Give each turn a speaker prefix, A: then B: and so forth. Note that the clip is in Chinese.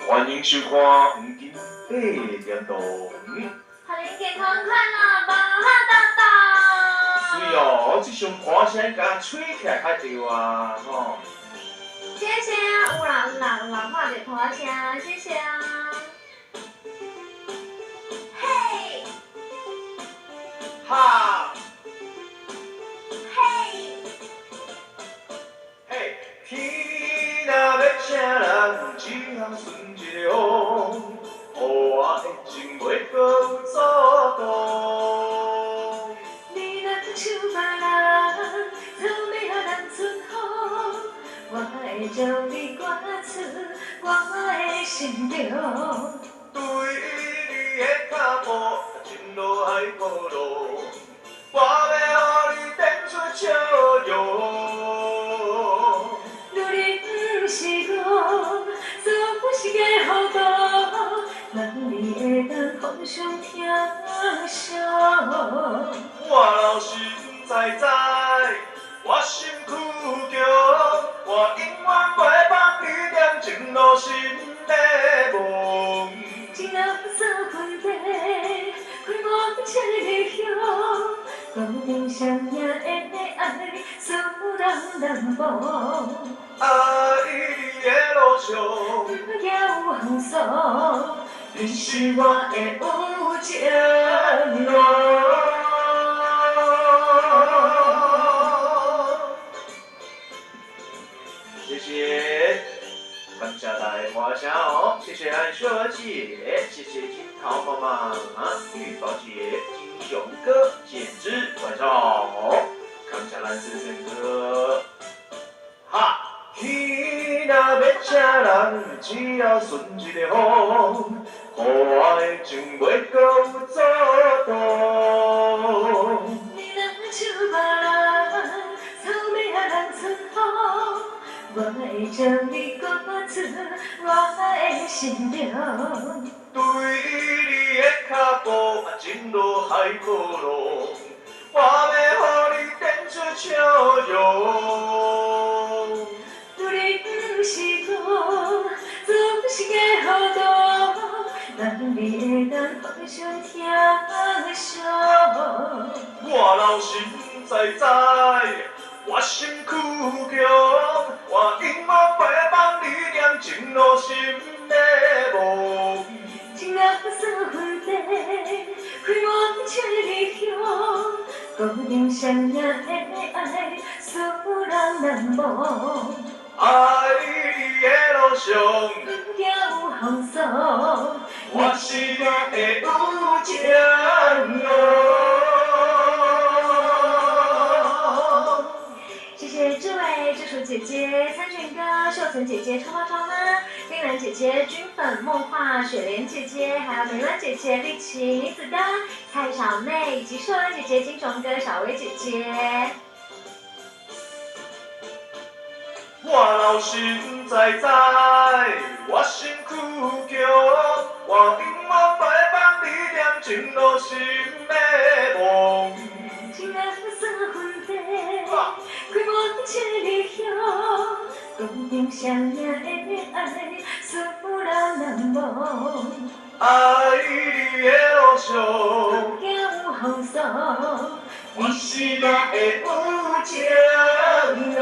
A: 欢迎收看黄金8点钟。
B: 祝您健康快乐，无哈达达。
A: 是哦，这上歌声甲吹起来较对啊，吼。
B: 谢谢啊，有啦，看到歌声，谢谢啊。嘿，
A: 哈，
B: 嘿，
A: 嘿，天若要请人，只通顺一个风，予我的情袂搁有阻挡。
B: 你若像别人，草莓啊人春风，我会将你赶出我的心中。
A: 对你的脚步，真路海波浪，我要予你展出笑容。
B: 如你不是我，总是个好多，让你会当互相听伤。
A: 我老实在在，我心苦强，我永远袂放你念情路心的梦。
B: 情人三分地，开满这个乡，注定相赢的爱，使人难忘。
A: 爱你的路上，
B: 也有风霜，
A: 你是我的有情郎。谢谢，感谢大家花香哦，谢谢安雪姐，谢谢金桃妈妈、玉宝姐、金雄哥、简之晚上好，感谢蓝先生哥，哈。天若要请人，只要顺一个风，予我的情袂搁有阻挡。
B: 你若像别人，草莓啊人春风，我会将你赶出我的心中。
A: 对你的脚步，真如海波浪，我要予你展出笑容。
B: 如你不是我，总是个好多，让你会当互相听伤。
A: 我老实在在，我心苦强，我永远袂放你念情路心的梦。
B: 情人三分地，开满这个乡，注定相赢的爱，使人难忘。
A: 爱你的路上，
B: 也有风霜，
A: 我是我的有情郎。
B: 谢谢志伟、志楚姐姐、参选哥、秀存姐姐、超妈超妈、冰兰姐姐、军粉、梦话、雪莲姐姐，还有美兰姐姐、丽琪、李子哥、蔡小妹以及秀兰姐姐、金雄哥、小薇姐姐。
A: 我老实在在，我心苦强，我永远袂放你念情路心的梦。
B: 情人三分地，开满这个乡，注定相赢的爱，使人难忘。
A: 爱你的路上，
B: 也有风霜，
A: 你是我的有情郎。